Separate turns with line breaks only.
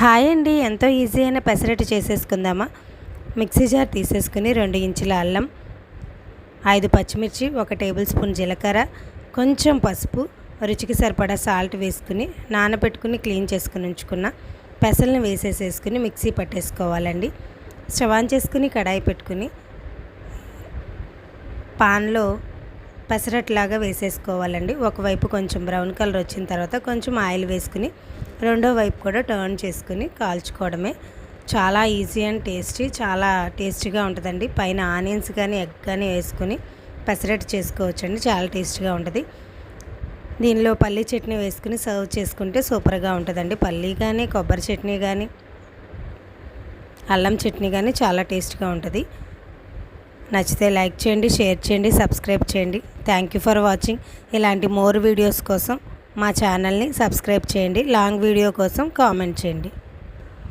Hi అండి, ఎంతో easy అయిన పెసరట్టు చేసేసుకుందామా. మిక్సీ జార్ తీసేసుకుని 2 ఇంచుల అల్లం, 5 పచ్చిమిర్చి, 1 టేబుల్ స్పూన్ జీలకర్ర, కొంచెం పసుపు, రుచికి సరిపడా సాల్ట్ వేసుకుని నానబెట్టుకుని క్లీన్ చేసుకుని ఉంచుకున్న పెసల్ని వేసేసుకుని మిక్సీ పట్టేసుకోవాలండి. స్టవ్ ఆన్ చేసుకుని కడాయి పెట్టుకుని పాన్లో పెసరట్లాగా వేసేసుకోవాలండి. ఒకవైపు కొంచెం బ్రౌన్ కలర్ వచ్చిన తర్వాత కొంచెం ఆయిల్ వేసుకుని రెండో వైపు కూడా టర్న్ చేసుకుని కాల్చుకోవడమే. చాలా ఈజీ అండ్ టేస్టీ, చాలా టేస్టీగా ఉంటుందండి. పైన ఆనియన్స్ కానీ ఎగ్ కానీ వేసుకుని పెసరట్టు చేసుకోవచ్చండి, చాలా టేస్టీగా ఉంటుంది. దీనిలో పల్లీ చట్నీ వేసుకుని సర్వ్ చేసుకుంటే సూపర్గా ఉంటుందండి. పల్లీ కానీ కొబ్బరి చట్నీ కానీ అల్లం చట్నీ కానీ చాలా టేస్ట్గా ఉంటుంది. నచ్చితే లైక్ చేయండి, షేర్ చేయండి, సబ్స్క్రైబ్ చేయండి. Thank you for watching. ఇలాంటి మోర్ వీడియోస్ కోసం మా ఛానల్ని సబ్స్క్రైబ్ చేయండి. లాంగ్ వీడియో కోసం కామెంట్ చేయండి.